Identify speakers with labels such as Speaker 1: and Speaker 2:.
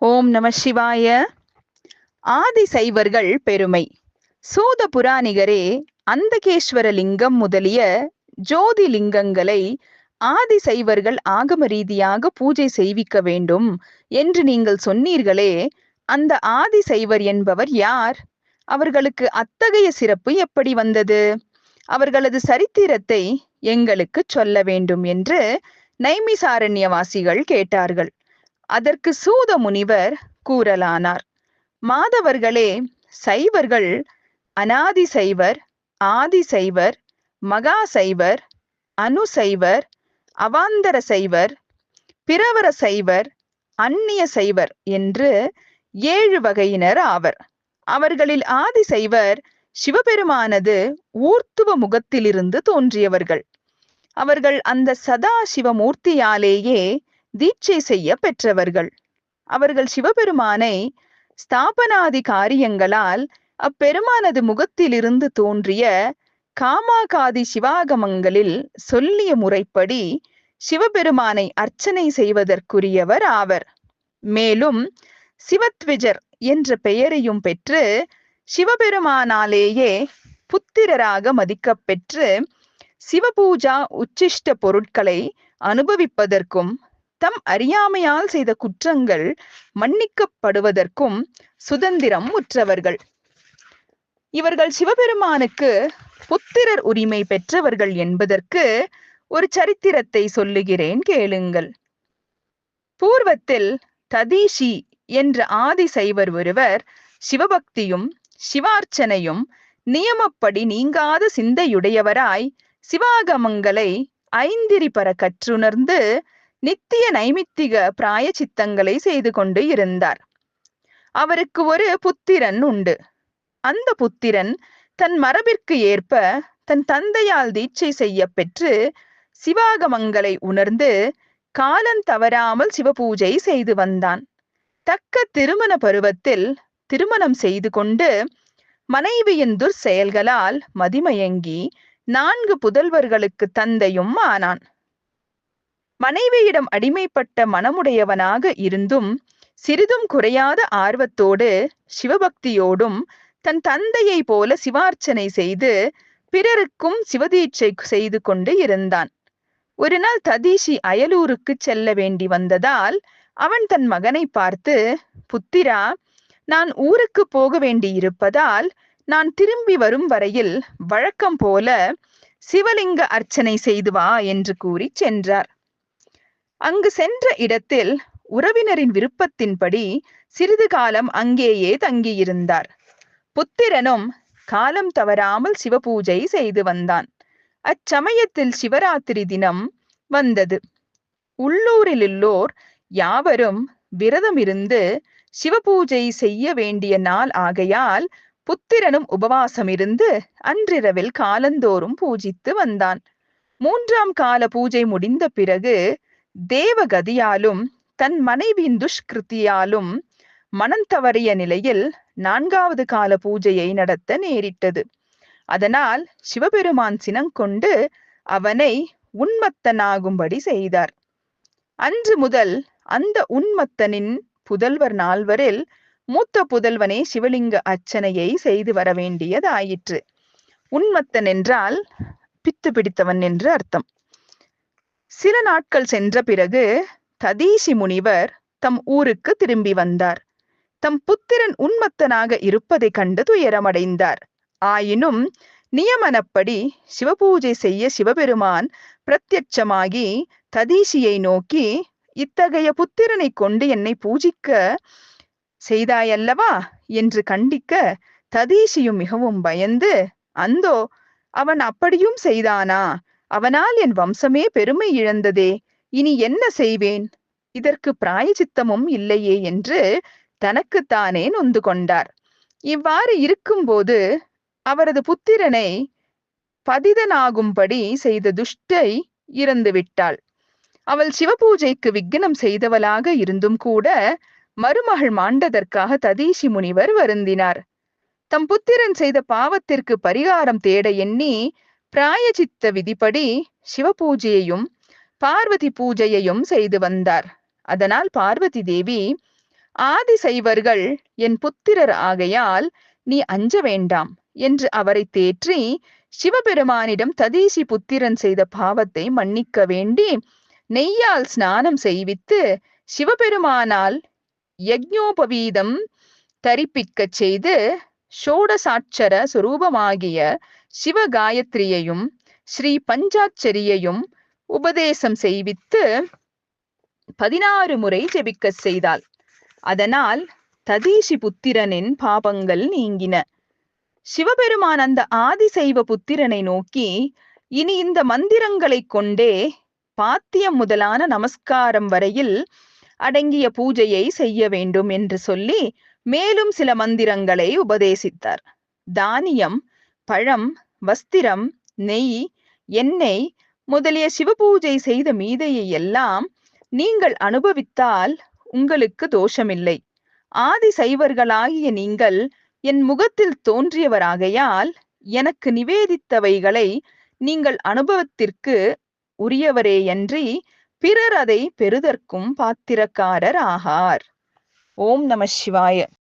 Speaker 1: ஓம் நம சிவாய. ஆதி சைவர்கள் பெருமை. சூத புராணிகரே அந்தகேஸ்வர லிங்கம் முதலிய ஜோதி லிங்கங்களை ஆதி சைவர்கள் ஆகம ரீதியாக பூஜை செய்விக்க வேண்டும் என்று நீங்கள் சொன்னீர்களே, அந்த ஆதி சைவர் என்பவர் யார்? அவர்களுக்கு அத்தகைய சிறப்பு எப்படி வந்தது? அவர்களது சரித்திரத்தை எங்களுக்கு சொல்ல வேண்டும் என்று நைமிசாரண்யவாசிகள் கேட்டார்கள். அதற்கு சூத முனிவர் கூறலானார். மாதவர்களே, சைவர்கள் அநாதி சைவர், ஆதி சைவர், மகா சைவர், அனுசைவர், அவாந்தர சைவர், பிரவர சைவர், அந்நிய சைவர் என்று 7 வகையினர் ஆவர். அவர்களில் ஆதி சைவர் சிவபெருமானது ஊர்த்துவ முகத்திலிருந்து தோன்றியவர்கள். அவர்கள் அந்த சதா சிவமூர்த்தியாலேயே தீட்சை செய்ய பெற்றவர்கள். அவர்கள் சிவபெருமானை ஸ்தாபனாதி காரியங்களால் அப்பெருமானது முகத்திலிருந்து தோன்றிய காமாகாதி சிவாகமங்களில் சொல்லிய முறைப்படி சிவபெருமானை அர்ச்சனை செய்வதற்குரியவர் ஆவர். மேலும் சிவத்விஜர் என்ற பெயரையும் பெற்று சிவபெருமானாலேயே புத்திரராக மதிக்கப்பெற்று சிவபூஜா உச்சிஷ்ட பொருட்களை அனுபவிப்பதற்கும் தம் அறியாமையால் செய்த குற்றங்கள் மன்னிக்கப்படுவதற்கும் சுதந்திரம் உற்றவர்கள். இவர்கள் சிவபெருமானுக்கு புத்திரர் உரிமை பெற்றவர்கள் என்பதற்கு ஒரு சரித்திரத்தை சொல்லுகிறேன், கேளுங்கள். பூர்வத்தில் ததீஷி என்ற ஆதி சைவர் ஒருவர் சிவபக்தியும் சிவார்ச்சனையும் நியமப்படி நீங்காத சிந்தையுடையவராய் சிவாகமங்களை ஐந்திரிபர கற்றுணர்ந்து நித்திய நைமித்திக பிராயச்சித்தங்களை செய்து கொண்டு இருந்தார். அவருக்கு ஒரு புத்திரன் உண்டு. அந்த புத்திரன் தன் மரபிற்கு ஏற்ப தன் தந்தையால் தீட்சை செய்ய பெற்று சிவாகமங்களை உணர்ந்து காலம் தவறாமல் சிவபூஜை செய்து வந்தான். தக்க திருமண பருவத்தில் திருமணம் செய்து கொண்டு மனைவியின் துர்செயல்களால் மதிமயங்கி 4 புதல்வர்களுக்கு தந்தையும் ஆனான். மனைவியிடம் அடிமைப்பட்ட மனமுடையவனாக இருந்தும் சிறிதும் குறையாத ஆர்வத்தோடு சிவபக்தியோடும் தன் தந்தையை போல சிவார்ச்சனை செய்து பிறருக்கும் சிவதீட்சை செய்து கொண்டு இருந்தான். ஒரு நாள் ததீஷி அயலூருக்கு செல்ல வேண்டி வந்ததால் அவன் தன் மகனை பார்த்து, புத்திரா, நான் ஊருக்கு போக வேண்டியிருப்பதால் நான் திரும்பி வரும் வரையில் வழக்கம் போல சிவலிங்க அர்ச்சனை செய்து வா என்று கூறி சென்றார். அங்கு சென்ற இடத்தில் உறவினரின் விருப்பத்தின்படி சிறிது காலம் அங்கேயே தங்கியிருந்தார். புத்திரனும் காலம் தவறாமல் சிவபூஜை செய்து வந்தான். அச்சமயத்தில் சிவராத்திரி தினம் வந்தது. உள்ளூரிலுள்ளோர் யாவரும் விரதமிருந்து சிவபூஜை செய்ய வேண்டிய நாள் ஆகையால் புத்திரனும் உபவாசமிருந்து அன்றிரவில் காலந்தோறும் பூஜித்து வந்தான். 3ஆம் கால பூஜை முடிந்த பிறகு தேவகதியாலும் தன் மனைவியின் துஷ்கிருத்தியாலும் மனம் தவறிய நிலையில் 4வது கால பூஜையை நடத்த நேரிட்டது. அதனால் சிவபெருமான் சினங்கொண்டு அவனை உன்மத்தனாகும்படி செய்தார். அன்று முதல் அந்த உன்மத்தனின் புதல்வர் 4வரில் மூத்த புதல்வனே சிவலிங்க அர்ச்சனையை செய்து வர வேண்டியதாயிற்று. உன்மத்தன் என்றால் பித்து பிடித்தவன் என்று அர்த்தம். சில நாட்கள் சென்ற பிறகு ததீஷி முனிவர் தம் ஊருக்கு திரும்பி வந்தார். தம் புத்திரன் உன்மத்தனாக இருப்பதை கண்டு துயரமடைந்தார். ஆயினும் நியமனப்படி சிவபூஜை செய்ய சிவபெருமான் பிரத்யட்சமாகி ததீஷியை நோக்கி, இத்தகைய புத்திரனை கொண்டு என்னை பூஜிக்க செய்தாயல்லவா என்று கண்டிக்க, ததீஷியும் மிகவும் பயந்து, அந்தோ அவன் அப்படியும் செய்தானா? அவனால் என் வம்சமே பெருமை இழந்ததே, இனி என்ன செய்வேன்? இதற்கு பிராயச்சித்தமும் இல்லையே என்று தனக்குத்தானே நொந்து கொண்டார். இவ்வாறு இருக்கும்போது அவரது புத்திரனை பதிதனாகும்படி செய்த துஷ்டை இறந்து விட்டாள். அவள் சிவபூஜைக்கு விக்னம் செய்தவளாக இருந்தும் கூட மருமகள் மாண்டதற்காக ததீஷி முனிவர் வருந்தினார். தம் புத்திரன் செய்த பாவத்திற்கு பரிகாரம் தேட எண்ணி பிராயச்சித்த விதிப்படி சிவபூஜையையும் பார்வதி பூஜையையும் செய்து வந்தார். அதனால் பார்வதி தேவி ஆதிசைவர்கள் என் புத்திரர் ஆகையால் நீ அஞ்ச வேண்டாம் என்று அவரை தேற்றி சிவபெருமானிடம் ததீசி புத்திரன் செய்த பாவத்தை மன்னிக்க வேண்டி நெய்யால் ஸ்நானம் செய்வித்து சிவபெருமானால் யக்ஞோபவீதம் தரிப்பிக்கச் செய்து ஷோடசாட்சர சுரூபமாகிய சிவகாயத்ரியையும் ஸ்ரீ பஞ்சாட்சரியையும் உபதேசம் செய்வித்து 16 முறை ஜெபிக்கச் செய்தாள். அதனால் ததீசி புத்திரனின் பாபங்கள் நீங்கின. சிவபெருமான் அந்த ஆதிசைவ புத்திரனை நோக்கி, இனி இந்த மந்திரங்களைக் கொண்டே பாத்தியம் முதலான நமஸ்காரம் வரையில் அடங்கிய பூஜையை செய்ய வேண்டும் என்று சொல்லி மேலும் சில மந்திரங்களை உபதேசித்தார். தானியம், பழம், வஸ்திரம், நெய், எண்ணெய் முதலிய சிவபூஜை செய்த மீதையை எல்லாம் நீங்கள் அனுபவித்தால் உங்களுக்கு தோஷமில்லை. ஆதி சைவர்களாகிய நீங்கள் என் முகத்தில் தோன்றியவராகையால் எனக்கு நிவேதித்தவைகளை நீங்கள் அனுபவத்திற்கு உரியவரேயன்றி பிறர் அதை பெறுதற்கும் பாத்திரக்காரர் ஆகார். ஓம் நம சிவாய.